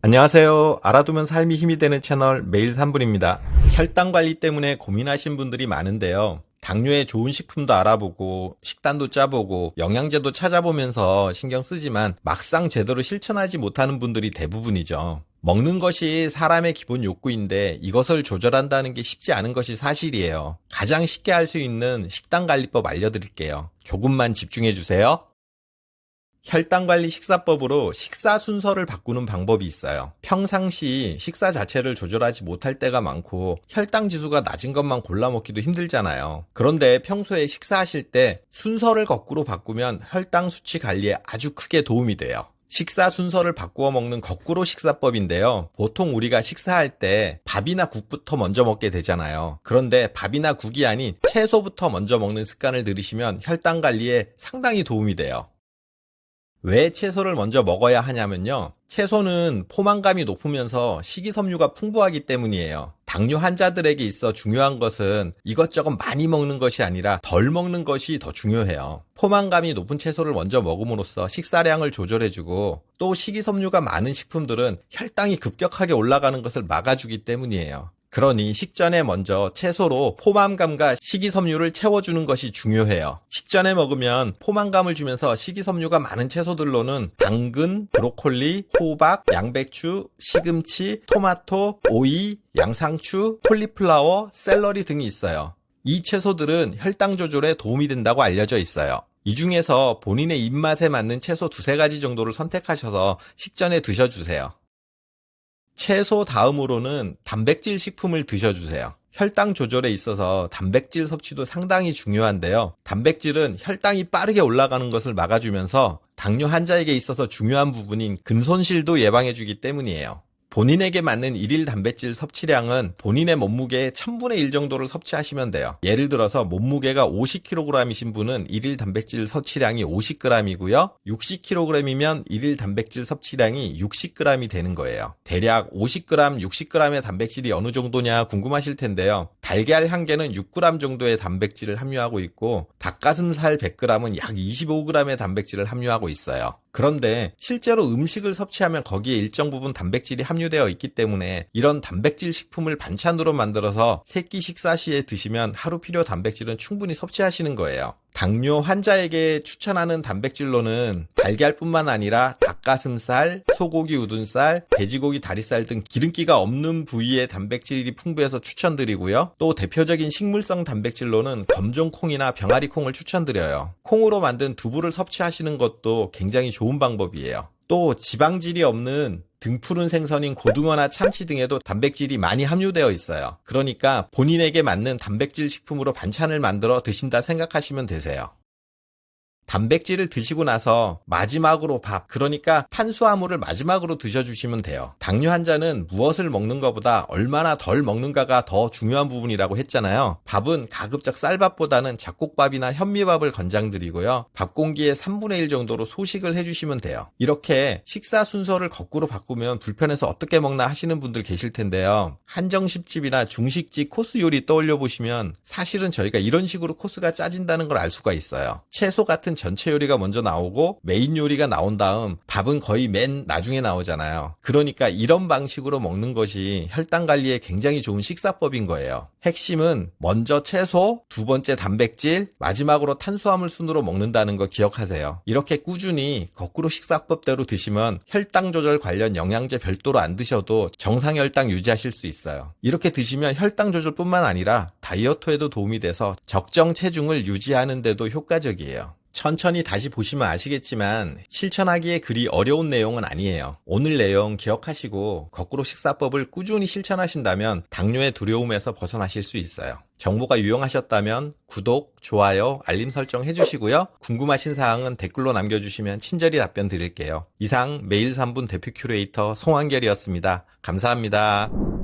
안녕하세요. 알아두면 삶이 힘이 되는 채널 매일 3분입니다. 혈당 관리 때문에 고민하신 분들이 많은데요. 당뇨에 좋은 식품도 알아보고 식단도 짜보고 영양제도 찾아보면서 신경 쓰지만 막상 제대로 실천하지 못하는 분들이 대부분이죠. 먹는 것이 사람의 기본 욕구인데 이것을 조절한다는 게 쉽지 않은 것이 사실이에요. 가장 쉽게 할 수 있는 식단 관리법 알려드릴게요. 조금만 집중해 주세요. 혈당관리 식사법으로 식사 순서를 바꾸는 방법이 있어요. 평상시 식사 자체를 조절하지 못할 때가 많고 혈당 지수가 낮은 것만 골라 먹기도 힘들잖아요. 그런데 평소에 식사하실 때 순서를 거꾸로 바꾸면 혈당 수치 관리에 아주 크게 도움이 돼요. 식사 순서를 바꾸어 먹는 거꾸로 식사법인데요. 보통 우리가 식사할 때 밥이나 국부터 먼저 먹게 되잖아요. 그런데 밥이나 국이 아닌 채소부터 먼저 먹는 습관을 들이시면 혈당 관리에 상당히 도움이 돼요. 왜 채소를 먼저 먹어야 하냐면요. 채소는 포만감이 높으면서 식이섬유가 풍부하기 때문이에요. 당뇨 환자들에게 있어 중요한 것은 이것저것 많이 먹는 것이 아니라 덜 먹는 것이 더 중요해요. 포만감이 높은 채소를 먼저 먹음으로써 식사량을 조절해주고 또 식이섬유가 많은 식품들은 혈당이 급격하게 올라가는 것을 막아주기 때문이에요. 그러니 식전에 먼저 채소로 포만감과 식이섬유를 채워주는 것이 중요해요. 식전에 먹으면 포만감을 주면서 식이섬유가 많은 채소들로는 당근, 브로콜리, 호박, 양배추, 시금치, 토마토, 오이, 양상추, 콜리플라워, 샐러리 등이 있어요. 이 채소들은 혈당 조절에 도움이 된다고 알려져 있어요. 이 중에서 본인의 입맛에 맞는 채소 두세 가지 정도를 선택하셔서 식전에 드셔주세요. 채소 다음으로는 단백질 식품을 드셔주세요. 혈당 조절에 있어서 단백질 섭취도 상당히 중요한데요. 단백질은 혈당이 빠르게 올라가는 것을 막아주면서 당뇨 환자에게 있어서 중요한 부분인 근손실도 예방해주기 때문이에요. 본인에게 맞는 일일 단백질 섭취량은 본인의 몸무게의 1000분의 1 정도를 섭취하시면 돼요. 예를 들어서 몸무게가 50kg이신 분은 일일 단백질 섭취량이 50g이고요. 60kg이면 일일 단백질 섭취량이 60g이 되는 거예요. 대략 50g, 60g의 단백질이 어느 정도냐 궁금하실 텐데요. 달걀 한 개는 6g 정도의 단백질을 함유하고 있고 닭가슴살 100g은 약 25g의 단백질을 함유하고 있어요. 그런데 실제로 음식을 섭취하면 거기에 일정 부분 단백질이 함유되어 있기 때문에 이런 단백질 식품을 반찬으로 만들어서 세끼 식사 시에 드시면 하루 필요 단백질은 충분히 섭취하시는 거예요. 당뇨 환자에게 추천하는 단백질로는 달걀뿐만 아니라 닭가슴살, 소고기 우둔살, 돼지고기 다리살 등 기름기가 없는 부위의 단백질이 풍부해서 추천드리고요. 또 대표적인 식물성 단백질로는 검정콩이나 병아리콩을 추천드려요. 콩으로 만든 두부를 섭취하시는 것도 굉장히 좋은 방법이에요. 또 지방질이 없는 등푸른 생선인 고등어나 참치 등에도 단백질이 많이 함유되어 있어요. 그러니까 본인에게 맞는 단백질 식품으로 반찬을 만들어 드신다 생각하시면 되세요. 단백질을 드시고 나서 마지막으로 밥, 그러니까 탄수화물을 마지막으로 드셔주시면 돼요. 당뇨 환자는 무엇을 먹는 것보다 얼마나 덜 먹는가가 더 중요한 부분이라고 했잖아요. 밥은 가급적 쌀밥보다는 잡곡밥이나 현미밥을 권장드리고요. 밥 공기의 3분의 1 정도로 소식을 해주시면 돼요. 이렇게 식사 순서를 거꾸로 바꾸면 불편해서 어떻게 먹나 하시는 분들 계실 텐데요. 한정식집이나 중식집 코스 요리 떠올려 보시면 사실은 저희가 이런 식으로 코스가 짜진다는 걸 알 수가 있어요. 채소 같은 전체 요리가 먼저 나오고 메인 요리가 나온 다음 밥은 거의 맨 나중에 나오잖아요. 그러니까 이런 방식으로 먹는 것이 혈당 관리에 굉장히 좋은 식사법인 거예요. 핵심은 먼저 채소, 두 번째 단백질, 마지막으로 탄수화물 순으로 먹는다는 거 기억하세요. 이렇게 꾸준히 거꾸로 식사법대로 드시면 혈당 조절 관련 영양제 별도로 안 드셔도 정상 혈당 유지하실 수 있어요. 이렇게 드시면 혈당 조절뿐만 아니라 다이어트에도 도움이 돼서 적정 체중을 유지하는 데도 효과적이에요. 천천히 다시 보시면 아시겠지만 실천하기에 그리 어려운 내용은 아니에요. 오늘 내용 기억하시고 거꾸로 식사법을 꾸준히 실천하신다면 당뇨의 두려움에서 벗어나실 수 있어요. 정보가 유용하셨다면 구독, 좋아요, 알림 설정 해주시고요. 궁금하신 사항은 댓글로 남겨주시면 친절히 답변 드릴게요. 이상 매일 3분 대표 큐레이터 송한결이었습니다. 감사합니다.